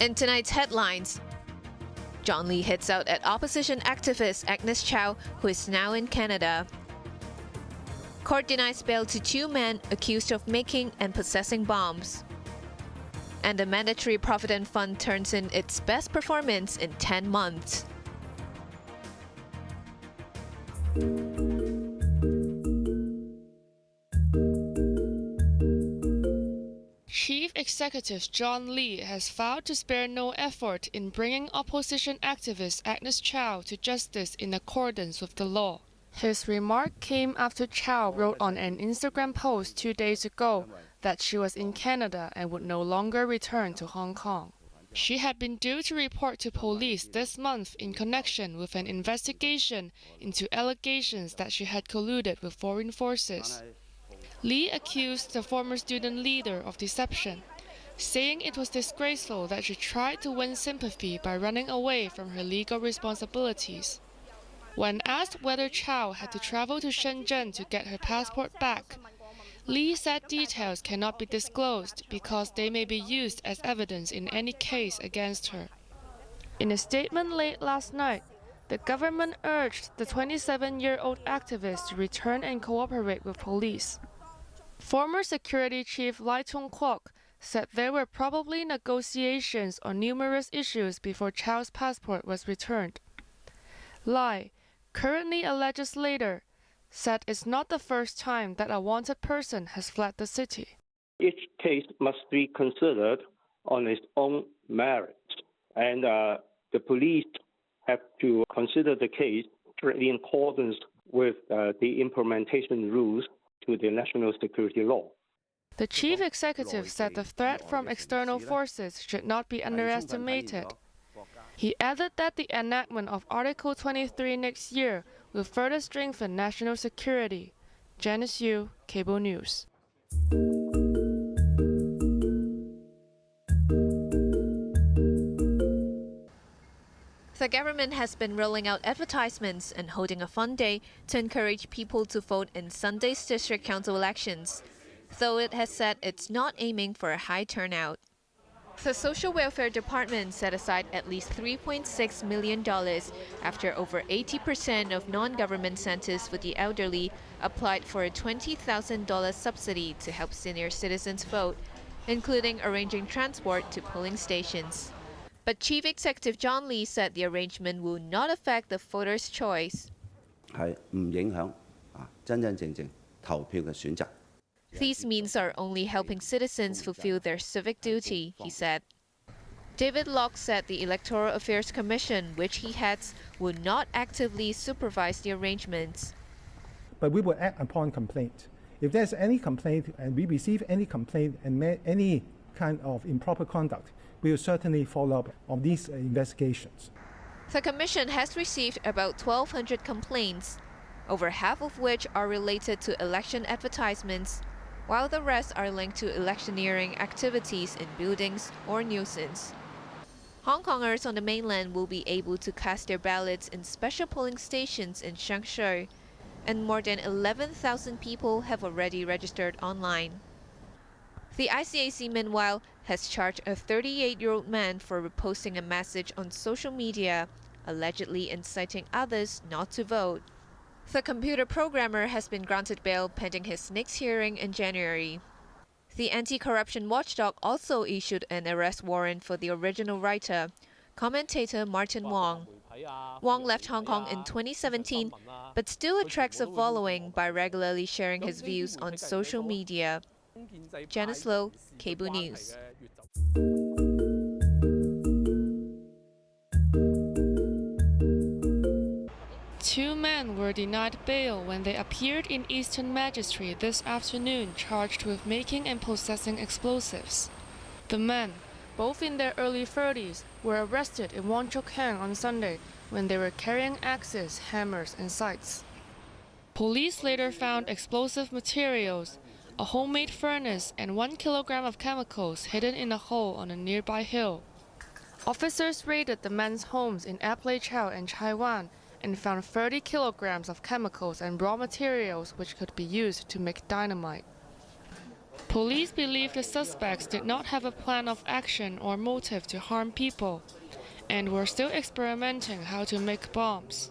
In tonight's headlines, John Lee hits out at opposition activist Agnes Chow, who is now in Canada. Court denies bail to 2 men accused of making and possessing bombs. And the Mandatory Provident Fund turns in its best performance in 10 months. Chief Executive John Lee has vowed to spare no effort in bringing opposition activist Agnes Chow to justice in accordance with the law. His remark came after Chow wrote on an Instagram post 2 days ago that she was in Canada and would no longer return to Hong Kong. She had been due to report to police this month in connection with an investigation into allegations that she had colluded with foreign forces. Lee accused the former student leader of deception, saying it was disgraceful that she tried to win sympathy by running away from her legal responsibilities. When asked whether Chow had to travel to Shenzhen to get her passport back, Lee said details cannot be disclosed because they may be used as evidence in any case against her. In a statement late last night, the government urged the 27-year-old activist to return and cooperate with police. Former Security Chief Lai Tung-kwok said there were probably negotiations on numerous issues before Chow's passport was returned. Lai, currently a legislator, said it's not the first time that a wanted person has fled the city. Each case must be considered on its own merits, and the police have to consider the case in accordance with the implementation rules to the national security law. The chief executive said the threat from external forces should not be underestimated. He added that the enactment of Article 23 next year will further strengthen national security. Janice Yu, Cable News. The government has been rolling out advertisements and holding a fun day to encourage people to vote in Sunday's district council elections, though it has said it's not aiming for a high turnout. The Social Welfare Department set aside at least $3.6 million after over 80% of non-government centers for the elderly applied for a $20,000 subsidy to help senior citizens vote, including arranging transport to polling stations. But Chief Executive John Lee said the arrangement will not affect the voters' choice. These means are only helping citizens fulfill their civic duty, he said. David Locke said the Electoral Affairs Commission, which he heads, will not actively supervise the arrangements. But we will act upon complaint. If there's any complaint and we receive any complaint and any kind of improper conduct, we will certainly follow up on these investigations. The Commission has received about 1,200 complaints, over half of which are related to election advertisements, while the rest are linked to electioneering activities in buildings or nuisance. Hong Kongers on the mainland will be able to cast their ballots in special polling stations in Changsha, and more than 11,000 people have already registered online. The ICAC, meanwhile, has charged a 38-year-old man for reposting a message on social media, allegedly inciting others not to vote. The computer programmer has been granted bail pending his next hearing in January. The anti-corruption watchdog also issued an arrest warrant for the original writer, commentator Martin Wong. Wong left Hong Kong in 2017, but still attracts a following by regularly sharing his views on social media. Janice Low, Cable News. 2 men were denied bail when they appeared in Eastern Magistracy this afternoon charged with making and possessing explosives. The men, both in their early 30s, were arrested in Wong Chuk Hang on Sunday when they were carrying axes, hammers and scythes. Police later found explosive materials, a homemade furnace and 1 kilogram of chemicals hidden in a hole on a nearby hill. Officers raided the men's homes in Ap Lei Chau and Chai Wan and found 30 kilograms of chemicals and raw materials which could be used to make dynamite. Police believe the suspects did not have a plan of action or motive to harm people, and were still experimenting how to make bombs.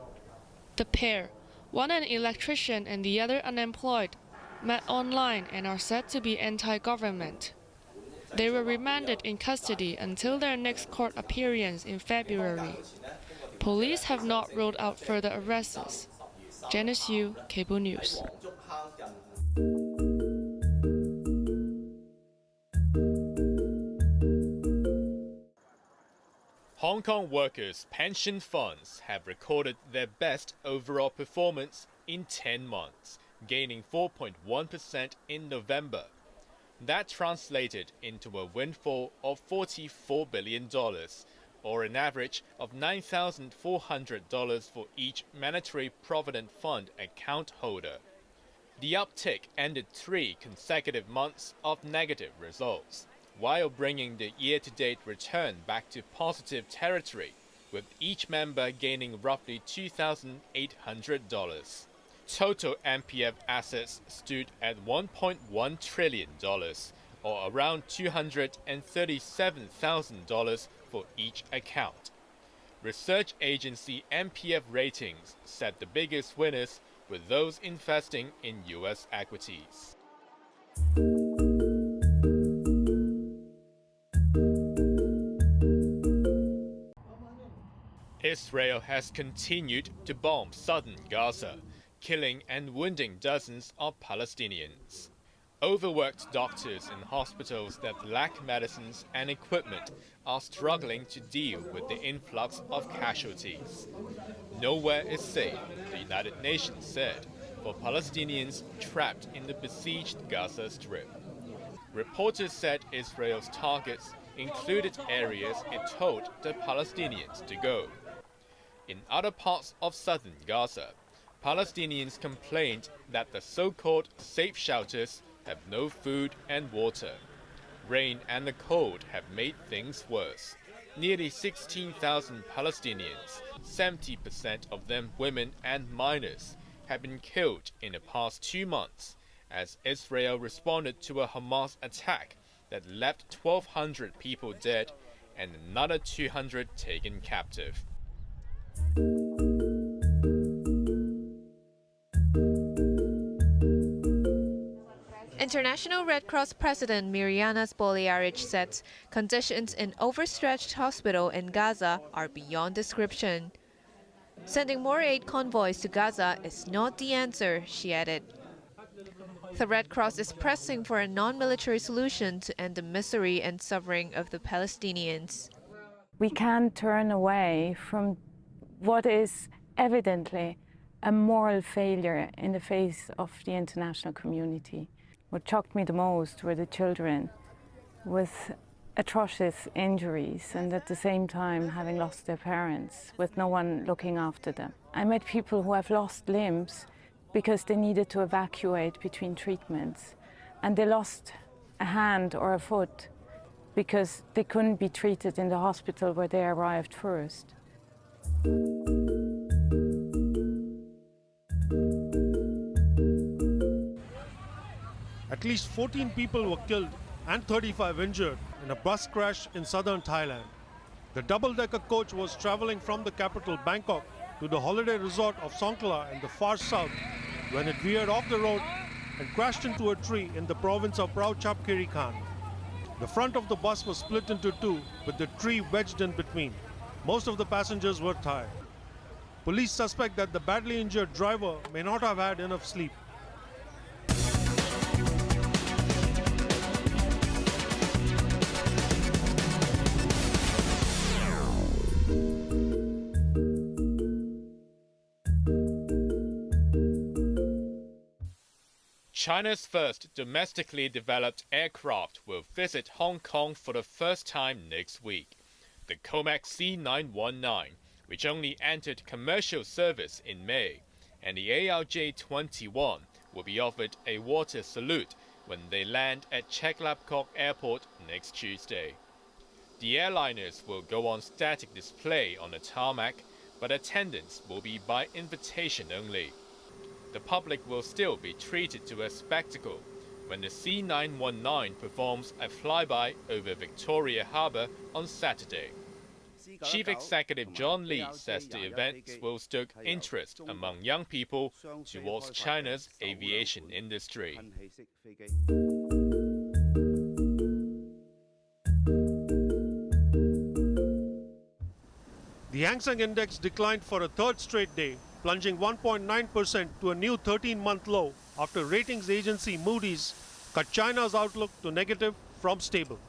The pair, one an electrician and the other unemployed, met online and are said to be anti-government. They were remanded in custody until their next court appearance in February. Police have not ruled out further arrests. Janice Yu, Cable News. Hong Kong workers' pension funds have recorded their best overall performance in 10 months, gaining 4.1% in November. That translated into a windfall of $44 billion, or an average of $9,400 for each Mandatory Provident Fund account holder. The uptick ended 3 consecutive months of negative results, while bringing the year-to-date return back to positive territory, with each member gaining roughly $2,800. Total MPF assets stood at $1.1 trillion, or around $237,000 for each account. Research agency MPF Ratings said the biggest winners were those investing in U.S. equities. Israel has continued to bomb southern Gaza, killing and wounding dozens of Palestinians. Overworked doctors in hospitals that lack medicines and equipment are struggling to deal with the influx of casualties. Nowhere is safe, the United Nations said, for Palestinians trapped in the besieged Gaza Strip. Reporters said Israel's targets included areas it told the Palestinians to go. In other parts of southern Gaza, Palestinians complained that the so-called safe shelters have no food and water. Rain and the cold have made things worse. Nearly 16,000 Palestinians, 70% of them women and minors, have been killed in the past 2 months as Israel responded to a Hamas attack that left 1,200 people dead and another 200 taken captive. International Red Cross President Mirjana Spoljaric said conditions in overstretched hospital in Gaza are beyond description. Sending more aid convoys to Gaza is not the answer, she added. The Red Cross is pressing for a non-military solution to end the misery and suffering of the Palestinians. We can't turn away from what is evidently a moral failure in the face of the international community. What shocked me the most were the children with atrocious injuries and at the same time having lost their parents with no one looking after them. I met people who have lost limbs because they needed to evacuate between treatments, and they lost a hand or a foot because they couldn't be treated in the hospital where they arrived first. At least 14 people were killed and 35 injured in a bus crash in southern Thailand. The double-decker coach was traveling from the capital Bangkok to the holiday resort of Songkhla in the far south when it veered off the road and crashed into a tree in the province of Prachuapkhiri-Khan. The front of the bus was split into two, with the tree wedged in between. Most of the passengers were Thai. Police suspect that the badly injured driver may not have had enough sleep. China's first domestically developed aircraft will visit Hong Kong for the first time next week. The Comac C919, which only entered commercial service in May, and the ARJ21 will be offered a water salute when they land at Chek Lap Kok Airport next Tuesday. The airliners will go on static display on the tarmac, but attendance will be by invitation only. The public will still be treated to a spectacle when the C919 performs a flyby over Victoria Harbour on Saturday. Chief Executive John Lee says the events will stoke interest among young people towards China's aviation industry. The Hang Seng Index declined for a third straight day, plunging 1.9% to a new 13-month low after ratings agency Moody's cut China's outlook to negative from stable.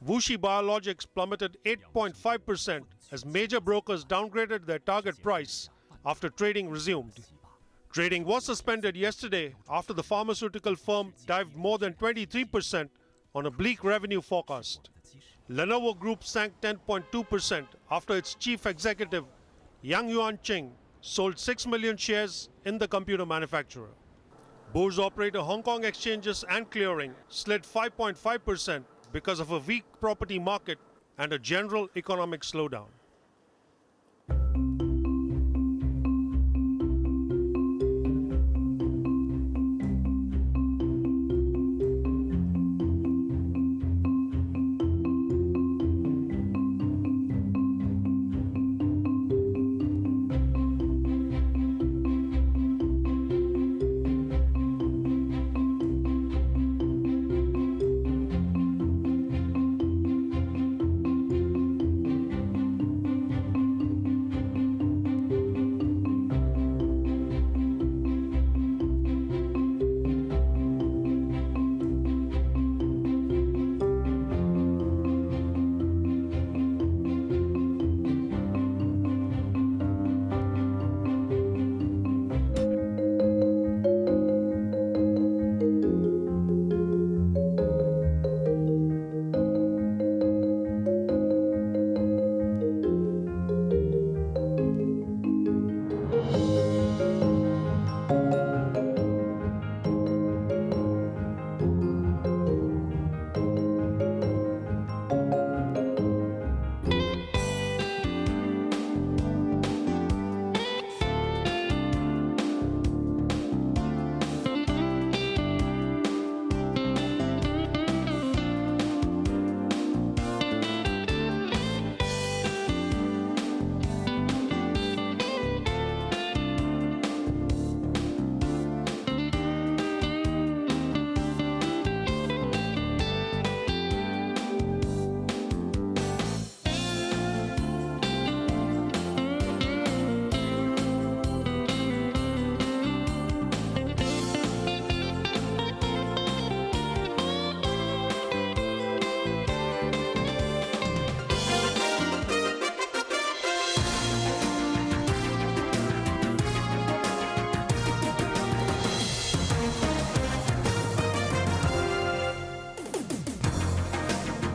Wuxi Biologics plummeted 8.5% as major brokers downgraded their target price after trading resumed. Trading was suspended yesterday after the pharmaceutical firm dived more than 23% on a bleak revenue forecast. Lenovo Group sank 10.2% after its chief executive, Yang Yuanqing, sold 6 million shares in the computer manufacturer. Bourse operator Hong Kong Exchanges and Clearing slid 5.5% because of a weak property market and a general economic slowdown.